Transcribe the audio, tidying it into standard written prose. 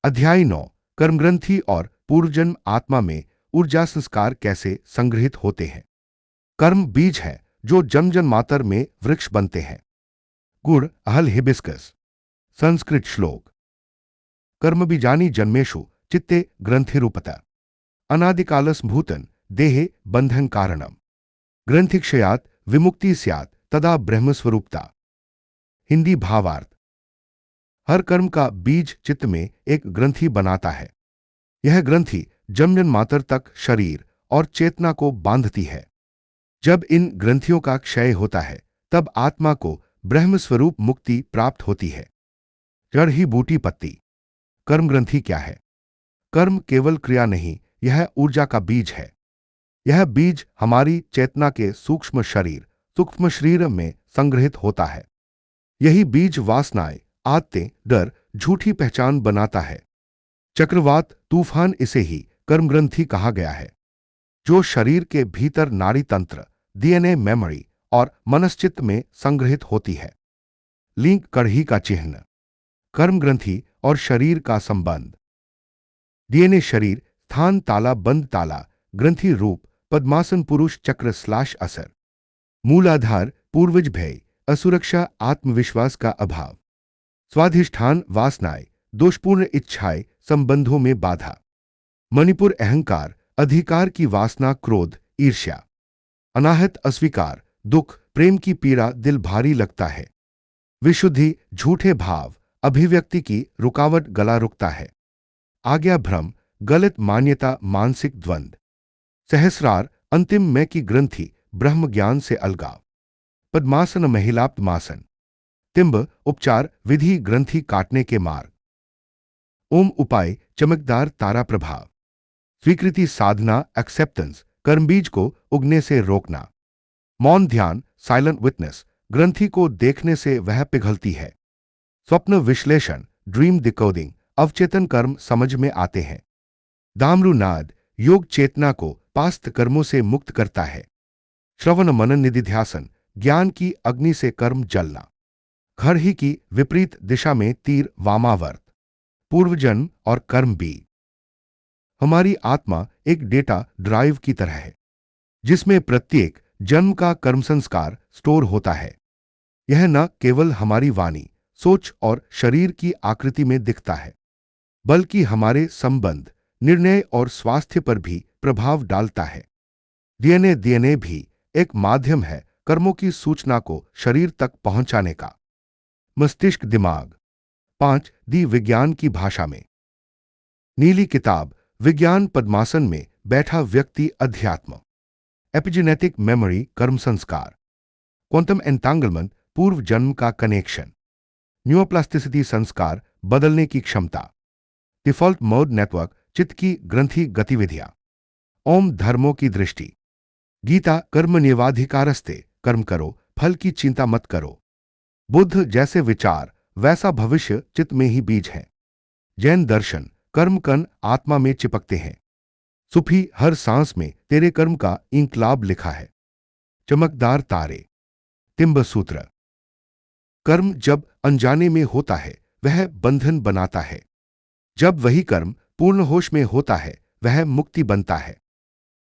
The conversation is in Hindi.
अध्याय 9। कर्मग्रंथि और पूर्वजन्म आत्मा में ऊर्जा संस्कार कैसे संग्रहित होते हैं। कर्म बीज है जो जन्म जन्मांतर में वृक्ष बनते हैं। गुण अहल हिबिस्कस। संस्कृत श्लोक। कर्म बीजानि जन्मेषु चित्ते ग्रंथिरूपता अनादिकालस भूतन देहे बंधन कारणम ग्रंथिक्षयात विमुक्ति स्यात् तदा ब्रह्मस्वरूपता। हिंदी भावार्थ। हर कर्म का बीज चित्त में एक ग्रंथि बनाता है। यह ग्रंथि जन्म जन्मांतर तक शरीर और चेतना को बांधती है। जब इन ग्रंथियों का क्षय होता है तब आत्मा को ब्रह्म स्वरूप मुक्ति प्राप्त होती है। जड़ ही बूटी पत्ती। कर्म ग्रंथि क्या है? कर्म केवल क्रिया नहीं, यह ऊर्जा का बीज है। यह बीज हमारी चेतना के सूक्ष्म शरीर में संग्रहित होता है। यही बीज वासनाएं, आदतें, डर, झूठी पहचान बनाता है। चक्रवात तूफान इसे ही कर्मग्रंथि कहा गया है, जो शरीर के भीतर नाड़ी तंत्र, डीएनए मेमोरी और मनश्चित्त में संग्रहित होती है। लिंक कड़ही का चिन्ह। कर्मग्रंथि और शरीर का संबंध। डीएनए शरीर स्थान ताला बंद ताला ग्रंथि रूप पद्मासन पुरुष चक्र / असर। मूलाधार पूर्वज भय, असुरक्षा, आत्मविश्वास का अभाव। स्वाधिष्ठान वासनाएं, दोषपूर्ण इच्छाएं, संबंधों में बाधा। मणिपुर अहंकार, अधिकार की वासना, क्रोध, ईर्ष्या। अनाहत अस्वीकार, दुख, प्रेम की पीड़ा, दिल भारी लगता है। विशुद्धि झूठे भाव, अभिव्यक्ति की रुकावट, गला रुकता है। आज्ञा भ्रम, गलत मान्यता, मानसिक द्वंद्व। सहस्रार अंतिम मैं की ग्रंथि, ब्रह्म ज्ञान से अलगाव। पद्मासन महिलाप्तमासन। तिम्ब उपचार विधि, ग्रंथि काटने के मार्ग। ओम उपाय चमकदार तारा प्रभाव। स्वीकृति साधना एक्सेप्टेंस, कर्मबीज को उगने से रोकना। मौन ध्यान साइलेंट विटनेस, ग्रंथि को देखने से वह पिघलती है। स्वप्न विश्लेषण ड्रीम डिकोडिंग, अवचेतन कर्म समझ में आते हैं। दामरुनाद योग चेतना को पास्त कर्मों से मुक्त करता है। श्रवण मनन निधिध्यासन, ज्ञान की अग्नि से कर्म जलना। घर ही की विपरीत दिशा में तीर वामावर्त। पूर्वजन्म और कर्म भी। हमारी आत्मा एक डेटा ड्राइव की तरह है, जिसमें प्रत्येक जन्म का कर्म संस्कार स्टोर होता है। यह न केवल हमारी वाणी, सोच और शरीर की आकृति में दिखता है, बल्कि हमारे संबंध, निर्णय और स्वास्थ्य पर भी प्रभाव डालता है। डीएनए भी एक माध्यम है कर्मों की सूचना को शरीर तक पहुंचाने का। मस्तिष्क दिमाग। 5 दी विज्ञान की भाषा में। नीली किताब विज्ञान पद्मासन में बैठा व्यक्ति अध्यात्म। एपिजेनेटिक मेमोरी कर्म संस्कार। क्वांटम एंटांगलमेंट पूर्व जन्म का कनेक्शन। न्यूरोप्लास्टिसिटी संस्कार बदलने की क्षमता। डिफॉल्ट मोड नेटवर्क चित्त की ग्रंथि गतिविधियां। ओम धर्मों की दृष्टि। गीता कर्मण्येवाधिकारस्ते, कर्म करो फल की चिंता मत करो। बुद्ध जैसे विचार वैसा भविष्य चित्त में ही बीज है। जैन दर्शन कर्म कण आत्मा में चिपकते हैं। सूफी हर सांस में तेरे कर्म का इंकलाब लिखा है। चमकदार तारे। तिम्ब सूत्र। कर्म जब अनजाने में होता है वह बंधन बनाता है। जब वही कर्म पूर्ण होश में होता है वह मुक्ति बनता है।